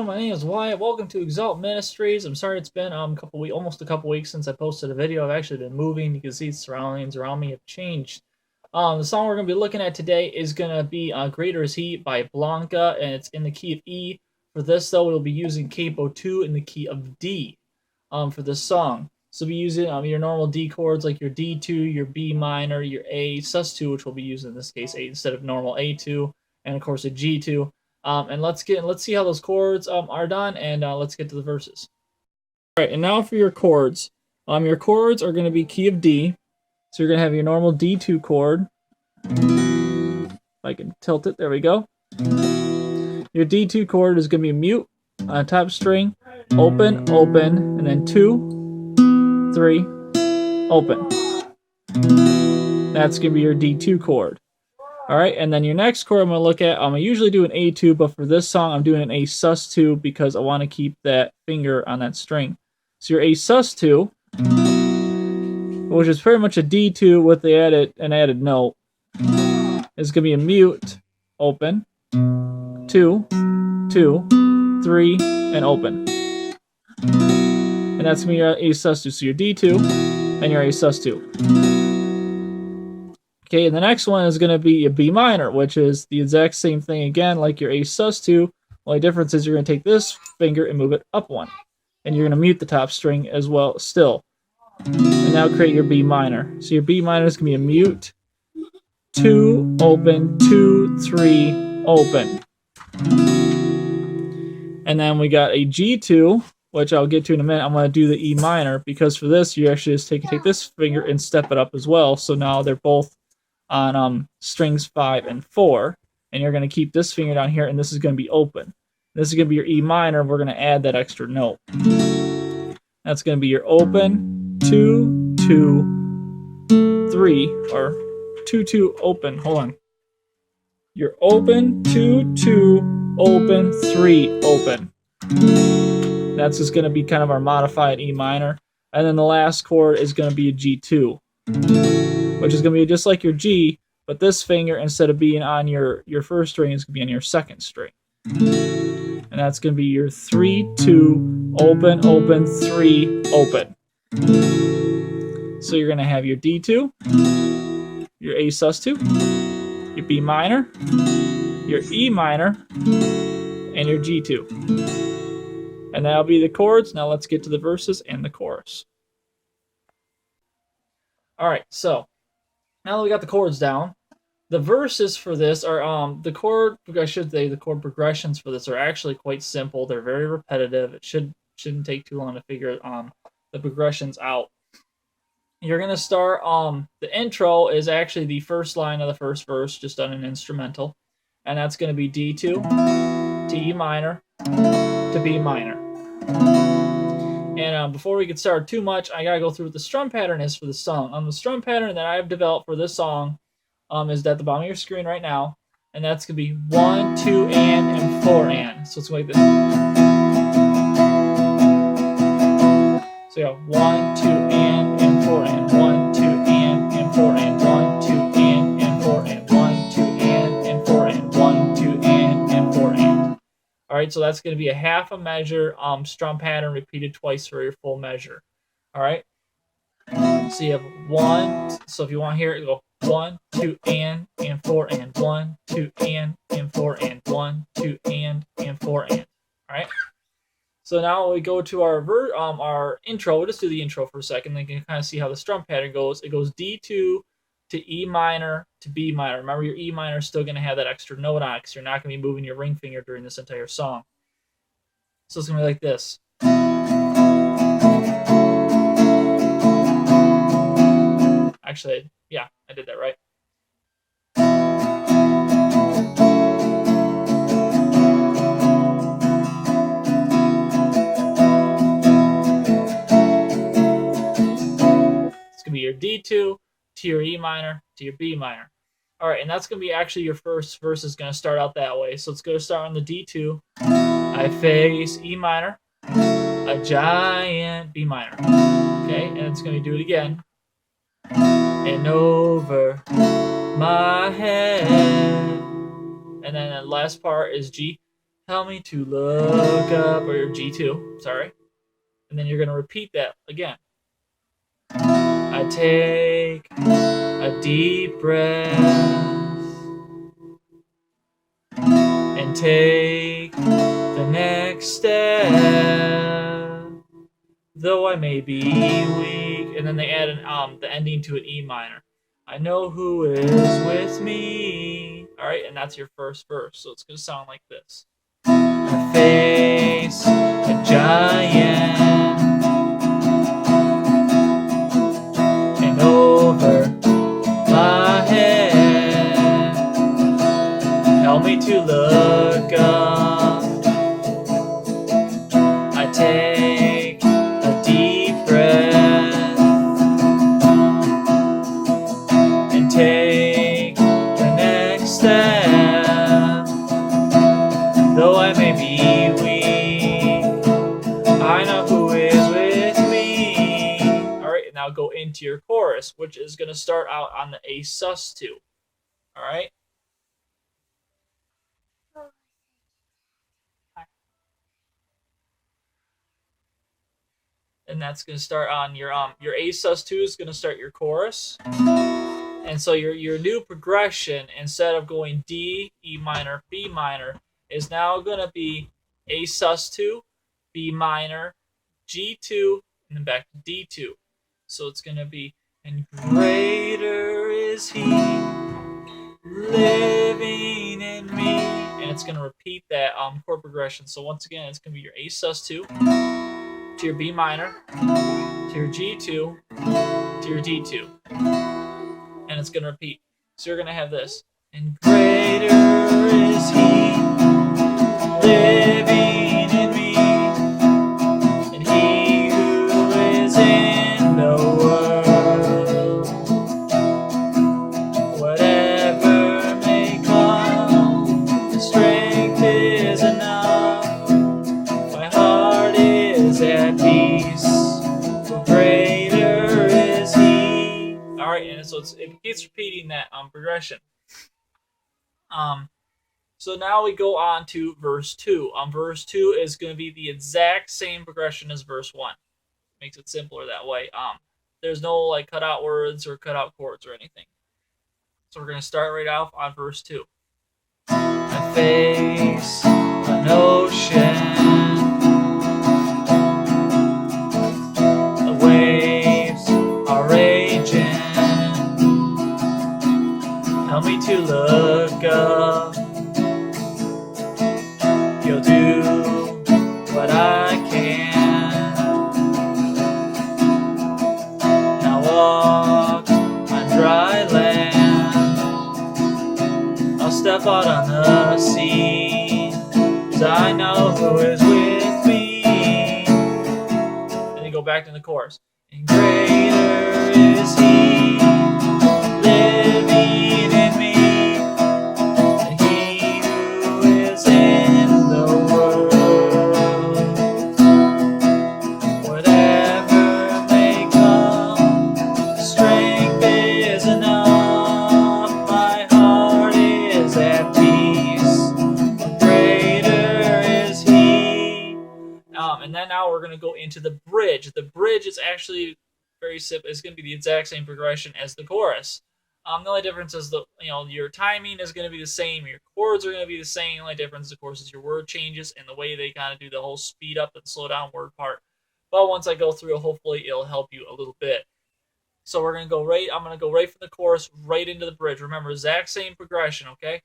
My name is Wyatt. Welcome to XALT Ministries. I'm sorry it's been almost a couple weeks since I posted a video. I've actually been moving. You can see the surroundings around me have changed. The song we're going to be looking at today is going to be Greater Is He by Blanca, and it's in the key of E. For this, though, we'll be using capo 2 in the key of D for this song. So we'll be using your normal D chords like your D2, your B minor, your A sus2, which we'll be using in this case A instead of normal A2, and of course a G2. And let's see how those chords are done, and let's get to the verses. All right, and now for your chords. Your chords are going to be key of D. So you're going to have your normal D2 chord. If I can tilt it, there we go. Your D2 chord is going to be mute on top string, open, open, and then 2, 3, open. That's going to be your D2 chord. All right, and then your next chord I'm going to look at, I usually do an A2, but for this song I'm doing an A sus2 because I want to keep that finger on that string. So your A sus2, which is pretty much a D2 with an added note, is going to be a mute, open, 2, 2, 3, and open. And that's going to be your A sus2. So your D2 and your A sus2. Okay, and the next one is going to be a B minor, which is the exact same thing again, like your A sus2. Only difference is you're going to take this finger and move it up one. And you're going to mute the top string as well still. And now create your B minor. So your B minor is going to be a mute, 2, open, 2, 3, open. And then we got a G2, which I'll get to in a minute. I'm going to do the E minor, because for this, you actually just take this finger and step it up as well. So now they're both on strings 5 and 4, and you're going to keep this finger down here, and this is going to be open. This is going to be your E minor. We're going to add that extra note. That's going to be your open, 2, 2, 3, or 2, 2, open. Hold on. Your open, 2, 2, open, 3, open. That's just going to be kind of our modified E minor. And then the last chord is going to be a G2. Which is going to be just like your G, but this finger, instead of being on your first string, is going to be on your second string. And that's going to be your 3, 2, open, open, 3, open. So you're going to have your D2, your A sus2, your B minor, your E minor, and your G2. And that'll be the chords. Now let's get to the verses and the chorus. All right, so now that we got the chords down, the verses for this are the chord progressions for this are actually quite simple. They're very repetitive. It shouldn't take too long to figure the progressions out. You're gonna start the intro is actually the first line of the first verse, just on an instrumental, and that's gonna be D2 to E minor to B minor. And before we get started too much, I gotta go through what the strum pattern is for the song. The strum pattern that I have developed for this song is at the bottom of your screen right now, and that's gonna be 1, 2, and 4 and. So it's like this. So you have 1, 2, and 4 and. 1, 2, and 4 and. 1, 2, and 4 and. 1, 2, and 4 and. 1, 2, and 4 and. All right, so that's going to be a half a measure strum pattern repeated twice for your full measure. All right, so you have 1. So if you want to hear it, go 1, 2, and 4 and. 1, 2, and 4 and. 1, 2, and 4 and. All right. So now we go to our intro. We'll just do the intro for a second, then you can kind of see how the strum pattern goes. It goes D2 to E minor to B minor. Remember, your E minor is still going to have that extra note on it, because you're not going to be moving your ring finger during this entire song. So it's going to be like this. Actually, yeah, I did that right. It's going to be your D2 to your E minor to your B minor. All right, and that's going to be actually your first verse is going to start out that way. So it's going to start on the D2. I face E minor, a giant B minor. Okay, and it's going to do it again. And over my head. And then the last part is G. Help me to look up, or your G2, sorry. And then you're going to repeat that again. I take a deep breath and take the next step, though I may be weak. And then they add the ending to an E minor. I know who is with me. All right, and that's your first verse. So it's going to sound like this. I face a giant, and over my head, help me to look up. I take a deep breath and take the next step, though I may be weak, I know who is with me. Alright, and now go into your chorus, which is going to start out on the A sus2. Alright? And that's going to start on your A sus2 is going to start your chorus. And so your new progression, instead of going D, E minor, B minor, is now going to be A sus2, B minor, G2, and then back to D2. So it's going to be, and greater is he living in me. And it's going to repeat that chord progression. So once again, it's going to be your A sus2 to your B minor, to your G2, to your D2. And it's going to repeat. So you're going to have this. And greater is he living in me, and he who is in the world. Whatever may come, the strength is enough. My heart is at peace, for greater is he. Alright, and so it keeps repeating that progression. So now we go on to verse 2. Verse 2 is going to be the exact same progression as verse 1. Makes it simpler that way. There's no like cut out words or cut out chords or anything. So we're going to start right off on verse 2. I face an ocean, the waves are raging, help me to look up. You'll do what I can. Now walk on dry land. I'll step out on the sea, 'cause I know who is with me. Then you go back to the chorus. And greater is he living in me, and he who is in the world. Whatever may come, strength is enough. My heart is at peace, greater is he. And then now we're going to go into the bridge. The bridge is actually very simple. It's going to be the exact same progression as the chorus. The only difference is your timing is going to be the same. Your chords are going to be the same. The only difference, of course, is your word changes and the way they kind of do the whole speed up and slow down word part. But once I go through, hopefully it'll help you a little bit. So we're going to go right. I'm going to go right from the chorus right into the bridge. Remember, exact same progression, okay?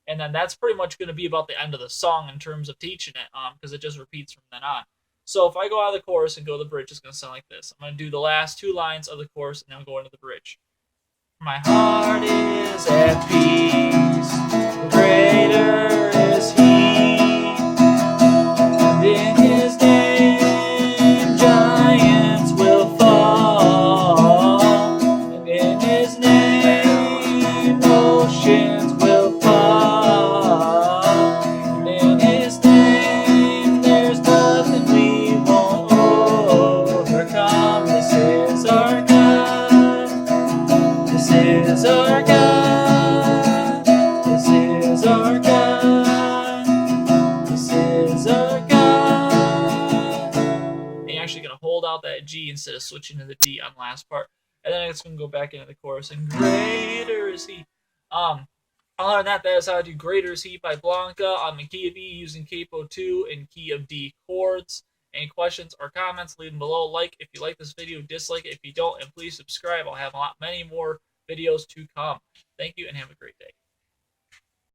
And then that's pretty much going to be about the end of the song in terms of teaching it, because it just repeats from then on. So if I go out of the chorus and go to the bridge, it's going to sound like this. I'm going to do the last 2 lines of the chorus and then go into the bridge. My heart is at peace, greater is he, and in his name giants will fall, and in his name oceans will fall, and in his name there's nothing we won't overcome. This is our God, this is our God, this is our God. our God. And you're actually going to hold out that G instead of switching to the D on the last part. And then it's going to go back into the chorus, and greater is he. Other than that, that is how I do Greater Is He by Blanca on the key of E using capo 2 and key of D chords. Any questions or comments, leave them below. Like if you like this video, dislike it if you don't, and please subscribe. I'll have many more videos to come. Thank you and have a great day.